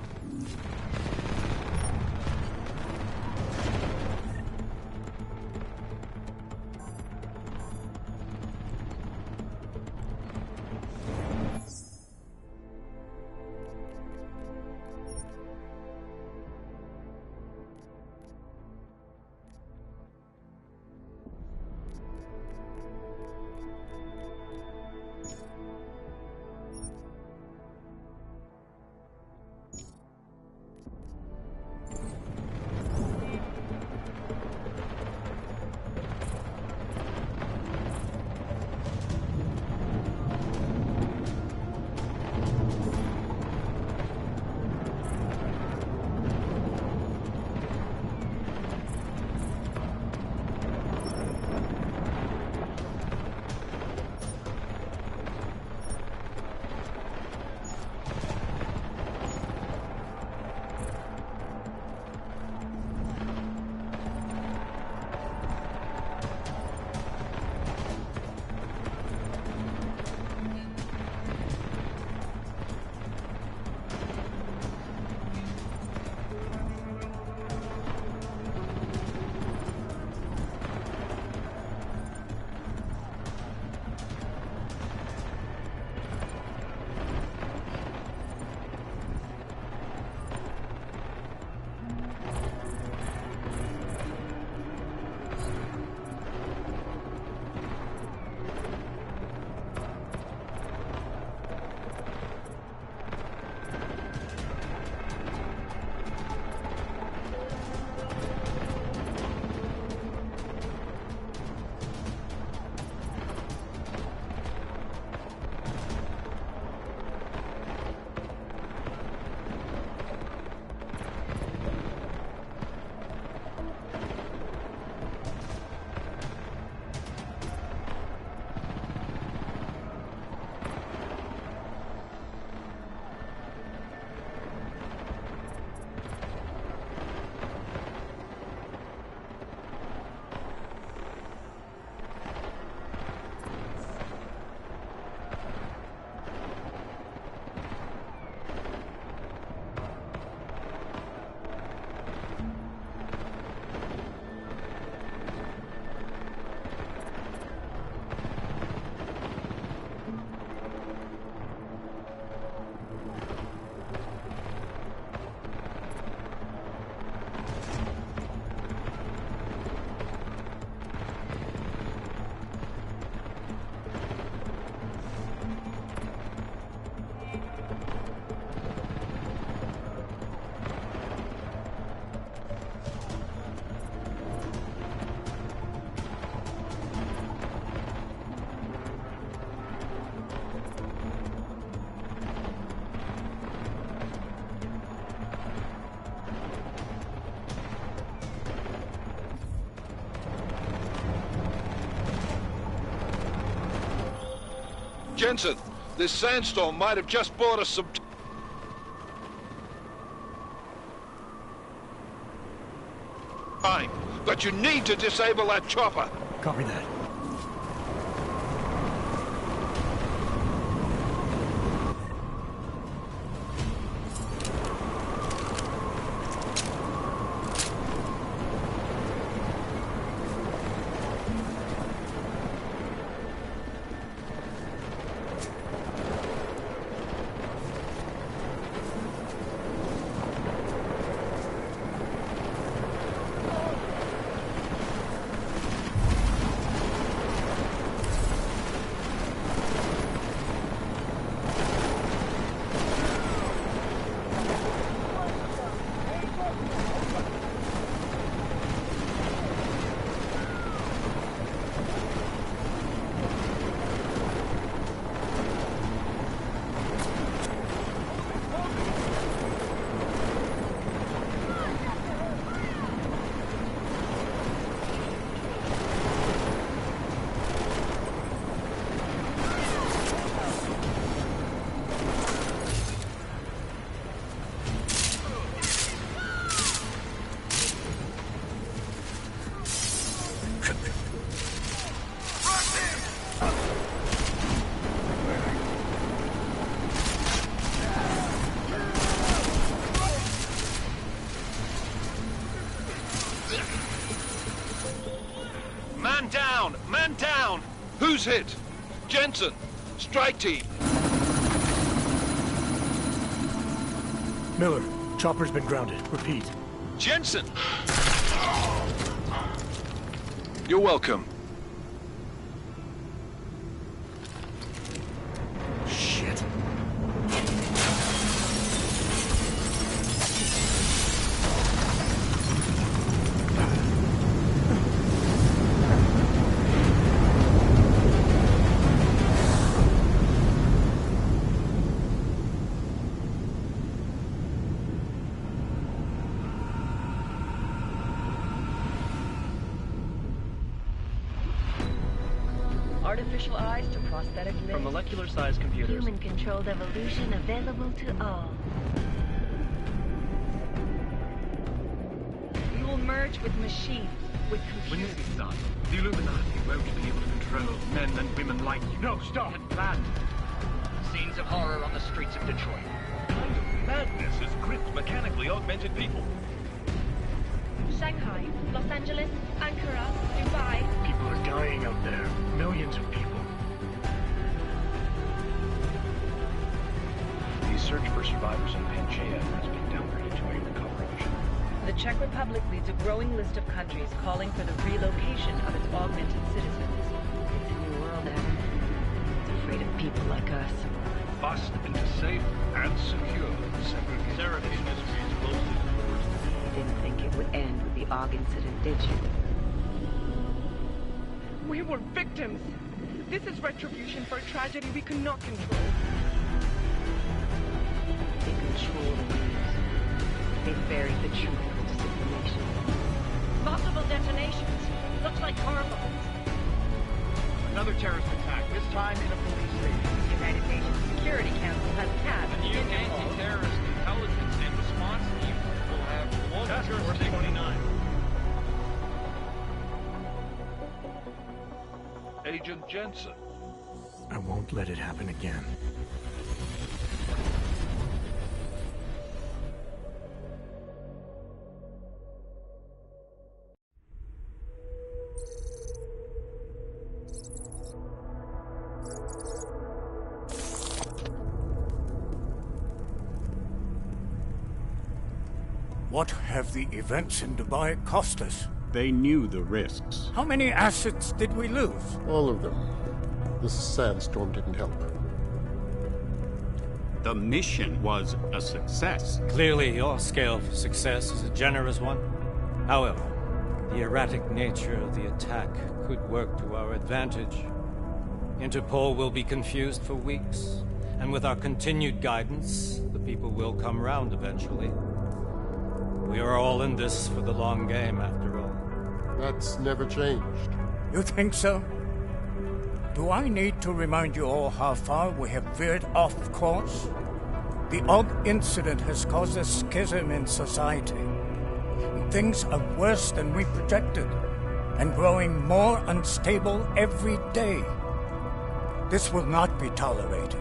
E: Jensen, this sandstorm might have just brought us some... time, but you need to disable that chopper.
B: Copy that.
E: Man down! Man down! Who's hit? Jensen! Strike team!
B: Miller, chopper's been grounded. Repeat.
D: Jensen!
E: You're welcome.
B: Shit.
L: Artificial eyes to prosthetic limbs.
O: From molecular-sized computers.
C: Human-controlled evolution available to all.
L: We will merge with machines, with
O: When
L: computers.
O: this is done, the Illuminati won't be able to control men and women like you.
N: No, stop!
O: And planned.
K: Scenes of horror on the streets of Detroit.
F: Madness has gripped mechanically augmented people.
C: Shanghai, Los Angeles, Ankara, Dubai.
B: People are dying out there. Millions of people.
P: The search for survivors in Pangaea has been downgraded to a recovery mission.
L: The Czech Republic leads a growing list of countries calling for the relocation of its augmented citizens.
C: It's a new world, Adam. It's afraid of people like us.
P: Bust into safe and secure segregation.
K: Seraph Industries closely to the worst.
L: You didn't think it would end with the AUG incident, did you?
Q: We were victims. This is retribution for a tragedy we could not control.
L: They control the news. They buried the truth of disinformation.
Q: Multiple detonations. Looks like car bombs.
P: Another terrorist attack, this time in a police station.
L: The United Nations Security Council has passed
O: The new anti-terrorist intelligence and response team will have Task Force 29.
E: Agent Jensen.
B: I won't let it happen again.
R: What have the events in Dubai cost us?
S: They knew the risks.
R: How many assets did we lose?
T: All of them. This sandstorm didn't help.
S: The mission was a success.
U: Clearly, your scale for success is a generous one. However, the erratic nature of the attack could work to our advantage. Interpol will be confused for weeks, and with our continued guidance, the people will come round eventually. We are all in this for the long game, after all.
T: That's never changed.
R: You think so? Do I need to remind you all how far we have veered off course? The Og incident has caused a schism in society. Things are worse than we projected, and growing more unstable every day. This will not be tolerated.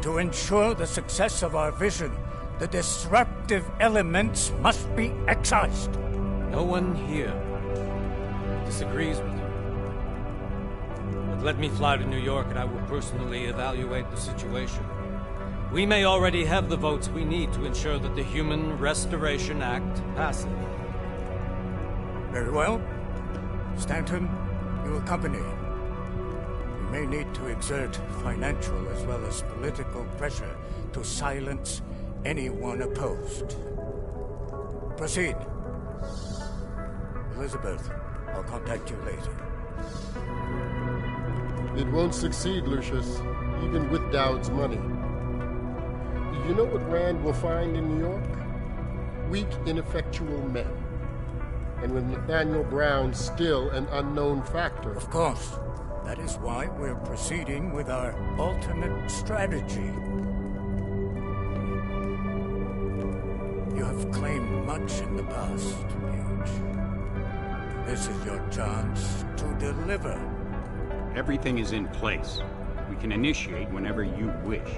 R: To ensure the success of our vision, the disruptive elements must be excised.
U: No one here disagrees with you. But let me fly to New York and I will personally evaluate the situation. We may already have the votes we need to ensure that the Human Restoration Act passes.
R: Very well. Stanton, you accompany. We may need to exert financial as well as political pressure to silence anyone opposed. Proceed. Elizabeth, I'll contact you later.
T: It won't succeed, Lucius, even with Dowd's money. You know what Rand will find in New York? Weak, ineffectual men. And with Nathaniel Brown still an unknown factor.
R: Of course. That is why we're proceeding with our alternate strategy. You have claimed much in the past, Huge. This is your chance to deliver.
S: Everything is in place. We can initiate whenever you wish.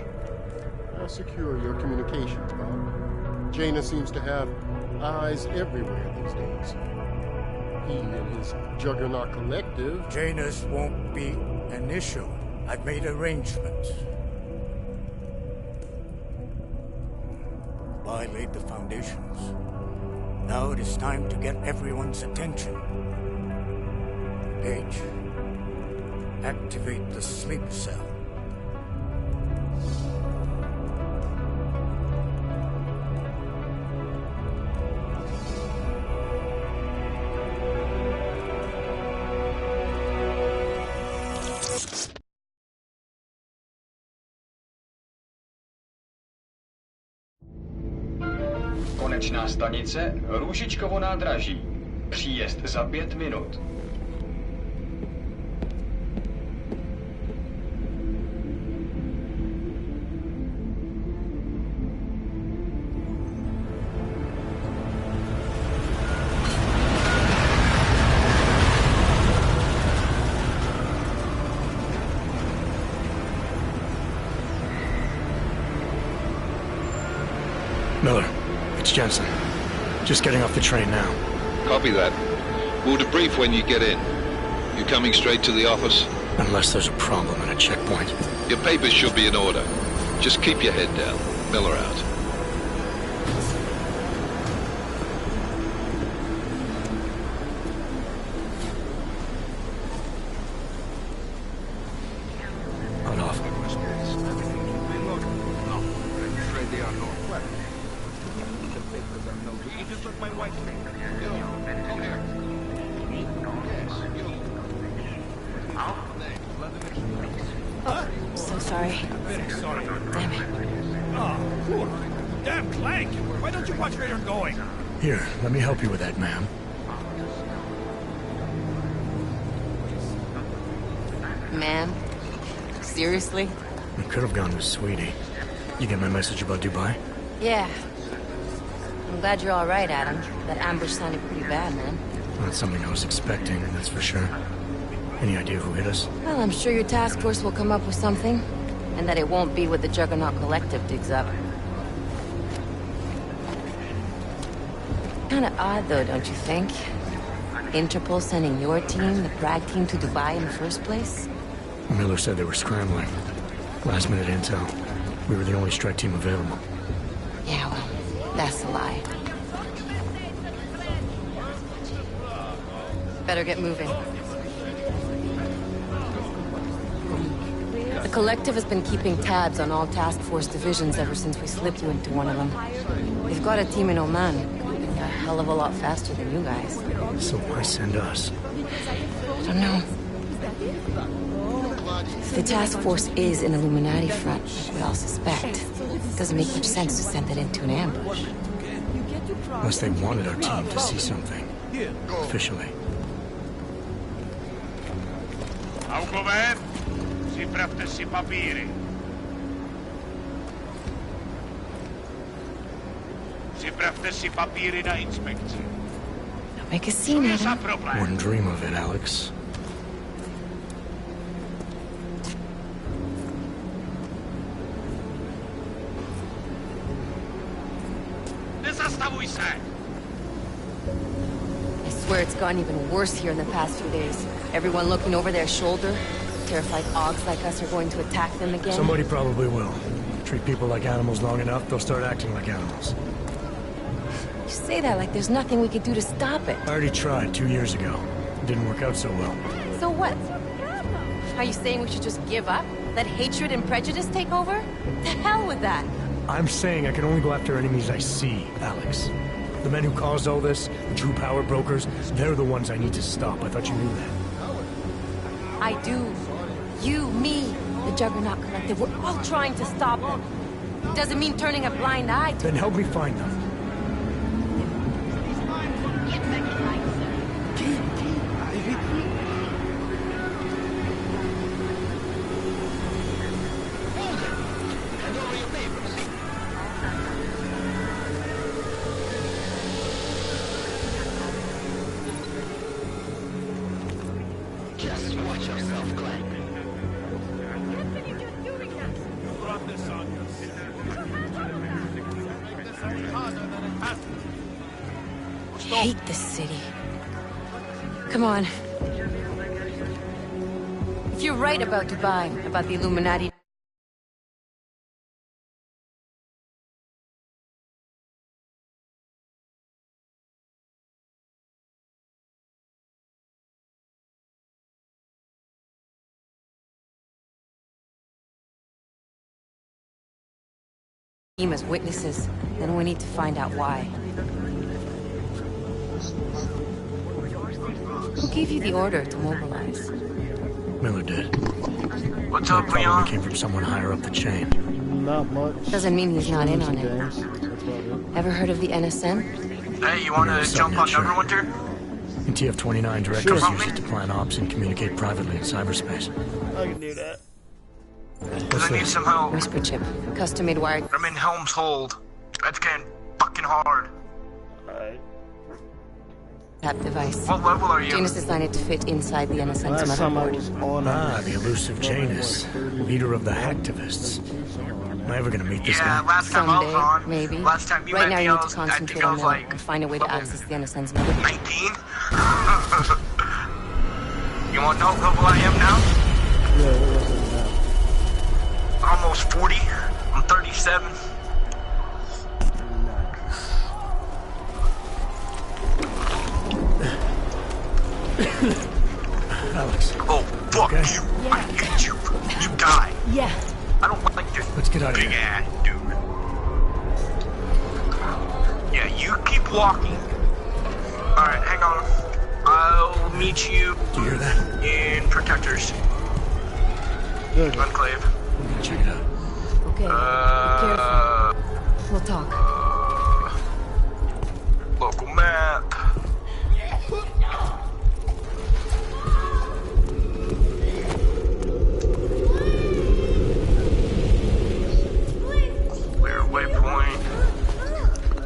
T: I'll secure your communications, Bob. Jaina seems to have eyes everywhere these days. He and his Juggernaut Collective...
R: Jaina's won't be an issue. I've made arrangements. I laid the foundations. Now it is time to get everyone's attention. Gage, activate the sleep cell.
A: Konečná stanice Růžičkovo nádraží. Příjezd za 5 minut.
B: Miller, it's Jensen. Just getting off the train now.
E: Copy that. We'll debrief when you get in. You coming straight to the office?
B: Unless there's a problem at a checkpoint.
E: Your papers should be in order. Just keep your head down. Miller out.
B: Here, let me help you with that, ma'am.
V: Ma'am? Seriously?
B: I could have gone with Sweetie. You get my message about Dubai?
V: Yeah. I'm glad you're all right, Adam. That ambush sounded pretty bad, man.
B: Not something I was expecting, that's for sure. Any idea who hit us?
V: Well, I'm sure your task force will come up with something. And that it won't be what the Juggernaut Collective digs up. Kinda odd, though, don't you think? Interpol sending your team, the Prague team, to Dubai in the first place?
B: Miller said they were scrambling. Last-minute intel. We were the only strike team available.
V: Yeah, well, that's a lie. Better get moving. The Collective has been keeping tabs on all task force divisions ever since we slipped you into one of them. They've got a team in Oman. A hell of a lot faster than you guys.
B: So why send us?
V: I don't know. If the task force is an Illuminati front, like we all suspect, it doesn't make much sense to send it into an ambush.
B: Unless they wanted our team to see something. Officially.
G: A u govern si pravte si papíry. Připravte si papíry na inspekci.
V: Make a scene,
G: Za
V: Adam.
G: problém.
B: Wouldn't dream of it, Alex.
G: Nezastavuj se!
V: I swear it's gotten even worse here in the past few days. Everyone looking over their shoulder. Terrified Augs like us are going to attack them again.
B: Somebody probably will. Treat people like animals long enough, they'll start acting like animals.
V: You say that like there's nothing we could do to stop it.
B: I already tried 2 years ago. It didn't work out so well.
V: So what? Are you saying we should just give up? Let hatred and prejudice take over? The hell with that!
B: I'm saying I can only go after enemies I see, Alex. The men who caused all this, the true power brokers, they're the ones I need to stop. I thought you knew that.
V: I do. You, me, the Juggernaut Collective, we're all trying to stop them. Doesn't mean turning a blind eye to
B: Then help me find them.
K: Just watch yourself, Glenn.
V: hate this city. Come on. If you're right about Dubai, about the Illuminati... as witnesses, then we need to find out why. Who gave you the order to mobilize?
B: Miller did.
I: What's up,
B: probably
I: Leon?
B: came from someone higher up the chain.
N: Not much.
V: Doesn't mean he's not in on it.
N: That's about it.
V: Ever heard of the NSM?
I: Hey, you wanna jump on Neverwinter?
B: In TF-29, directors use it to plan ops and communicate privately in cyberspace.
N: I can do that.
I: Cause I need some help.
V: Whisper chip. Custom-made wired.
I: I'm in Helm's Hold. It's getting fucking hard.
N: Alright.
V: Tap device.
I: What level are you?
V: Janus designed it to fit inside the NSM's
N: Last time I was
V: motherboard.
N: on
B: The elusive Janus, leader of the hacktivists. Am I ever gonna meet this
I: Yeah,
B: guy?
I: last time I was
V: Someday,
I: on.
V: maybe.
I: Last time you
V: Right
I: met
V: now
I: me,
V: you
I: I
V: need to
I: think
V: concentrate
I: I
V: on
I: was
V: that
I: like
V: and find a way to access the NSM's motherboard.
I: 19? You wanna know what level I am now?
N: Yeah, what was it now?
I: Almost 40. I'm 37.
B: Alex.
I: Oh, fuck
B: Okay.
I: you. I hate you. You die.
V: Yeah.
I: I don't like this
B: Let's get out of
I: big
B: here.
I: ass dude. Yeah, you keep walking. Alright, hang on. I'll meet you
B: Do you hear that?
I: in Protectors.
N: Good.
I: Enclave.
B: Check it out.
V: Okay. Be careful. We'll talk.
I: Local map. Clear waypoint.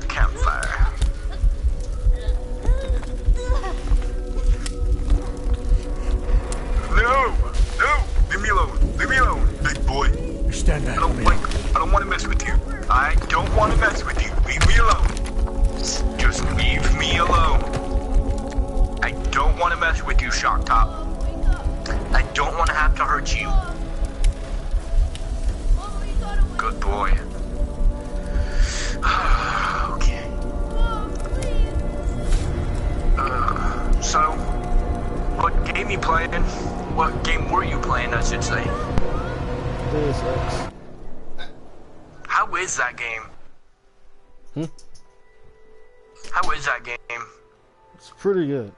I: Campfire. No! No! Leave me alone. Leave me alone, big boy.
B: You stand back.
I: I don't like. I don't want to mess with you. I don't want to mess with you. Leave me alone. Just leave me alone. I don't want to mess with you, Shock Top. I don't want to have to hurt you. Good boy. Okay. So, what game you playing? What game were you playing, I should say?
N: Deus Ex.
I: How is that game? How is that game?
N: It's pretty good.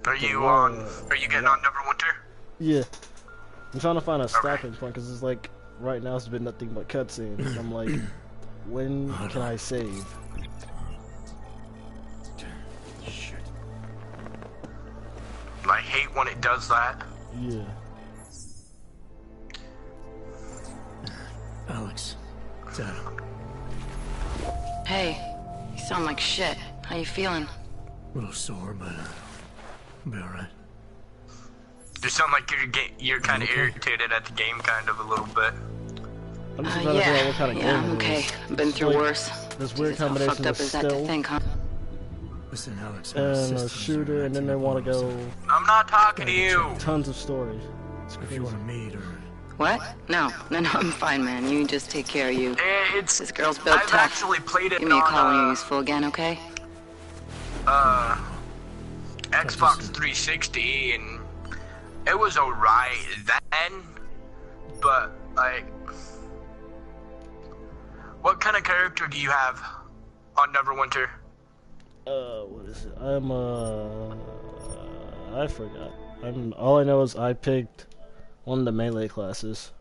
I: Are you on? Are you getting on Neverwinter?
N: Yeah. I'm trying to find a stopping point because it's like right now it's been nothing but cutscenes. I'm like, when can I save?
I: hate when it does that.
N: Yeah.
B: Alex. Dad.
V: Hey, you sound like shit. How you feeling?
B: A little sore, but I'll be alright.
I: You sound like you're kind of irritated at the game, kind of a little bit.
N: I'm just trying to figure out what kind of game
V: I'm okay. I've been through worse.
N: This weird combination of stealth
B: Listen, Alex,
N: and a shooter, and then they want to go.
I: I'm not talking to you.
N: Tons of story.
B: If you want to meet or.
V: What? No, I'm fine, man. You just take care of you. This girl's built
I: I've
V: tough.
I: actually played it
V: Give me a
I: on,
V: call when you're useful again, okay?
I: Xbox 360, and it was alright then, but like, what kind of character do you have on Neverwinter?
N: What is it? I forgot. All I know is I picked one of the melee classes.